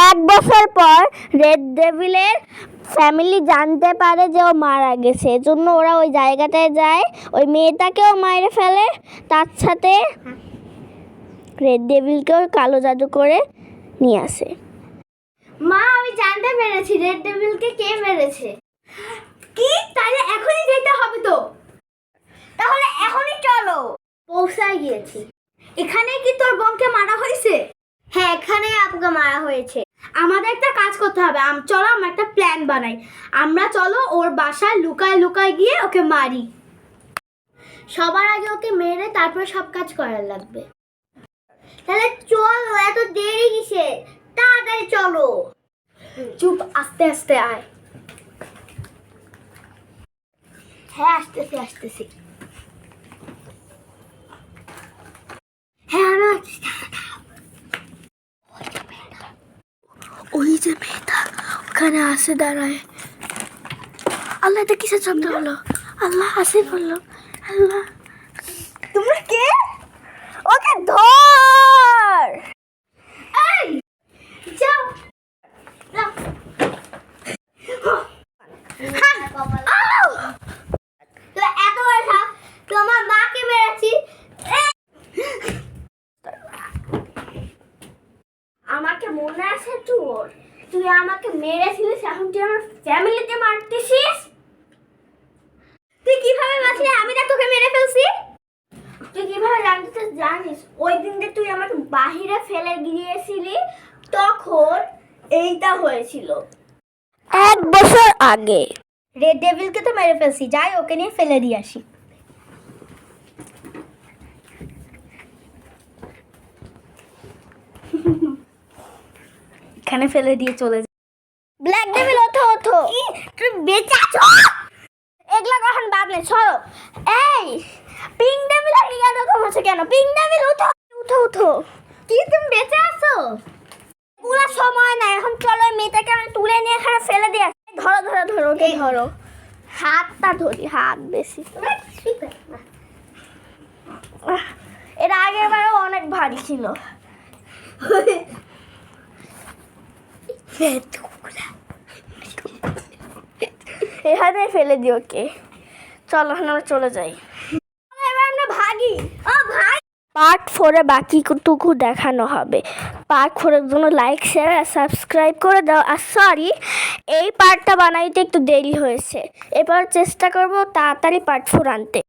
1 বছর পর red ডেভিলের family জানতে পারে যে ও মারা গেছে, এজন্য ওরা ওই জায়গাটায় যায়, ওই মেয়েটাকেও মাইরে ফেলে, তার সাথে রেড ডেভিলকেও কালো জাদু করে নিয়ে আসে। মা, আমি জানতে পেরেছি রেড ডেভিলকে কে মেরেছে। কি? তাহলে এখনই যেতে হবে তো? তাহলে এখনই চলো। পৌঁছায় গিয়েছি। এখানেই কি তোর বোনকে মারা হয়েছে? হ্যাঁ, এখানেই আপুকে মারা হয়েছে। আমাদের একটা কাজ করতে হবে। চলো আমরা একটা প্ল্যান বানাই। আমরা চলো ওর বাসায় লুকায় লুকায় গিয়ে ওকে মারি। সবার আগে ওকে মেরে তারপর সব কাজ করার লাগবে। তাহলে চলো, এত দেরি কিসে? তাড়াতাড়ি চলো। চুপ, আস্তে আস্তে আয়। হ্যাঁ, আসতেছি আসতেছি। হ্যাঁ, আমি আসছি। ওই যে মেয়েটা ওখানে আসে দাঁড়ায়। আল্লাহ, এটা কিসের শব্দ হলো? আল্লাহ আসে বললো। আল্লাহ, তোমরা কে? ওকে ধর। এই, যাও যাও। তো এত বড় সাপ, তোমার মাকে মেরেছি। আমাকে মনে আছে তোর? তুই আমাকে মেরেছিলিস, এখন তুই আমার ফ্যামিলিতে মারতেছিস। তুই কিভাবে বাঁচলি? আমি না তোকে মেরে ফেলছি? তুই কিভাবে জানিস? ওই দিন যে তুই আমাকে বাহিরে ফেলে গিয়েছিলি, তখন এইটা হয়েছিল। 1 বছর আগে। রেড ডেভিলকে তো মেরে ফেলছি, যাই ওকে নিয়ে ফেলে দিয়ে আসি। এখানে ফেলে দিয়ে চলে যায়। ব্ল্যাক ডেভিল, ওঠো ওঠো। তুই বেঁচে আছো? এগুলা কখন বাদ নেই, সরো। এই পিঙ্ক ডেভিল আর ইয়ালো কমেছে কেন? পিঙ্ক ডেভিল উঠো উঠো উঠো। কি, তুমি বেঁচে আছো? পুরো সময় না, এখন চলো এই মেয়েটাকে আমি তুলে নিয়ে এখানে ফেলে দিয়ে আসি। ধরো ধরো ধরো, ওকে ধরো। হাতটা ধরি, হাত বেশি। এর আগের বারও অনেক ভারী ছিল। এখানে ফেলে দিও কে। চলো এখন আমরা চলে যাই। এবার আমরা ভাগি। ও ভাই, পার্ট 4-এ বাকিটুকু দেখানো হবে। পার্ট 4-এর জন্য লাইক, শেয়ার আর সাবস্ক্রাইব করে দাও। আর সরি, এই পার্টটা বানাইতে একটু দেরি হয়েছে, এবার চেষ্টা করবো তাড়াতাড়ি পার্ট 4 আনতে।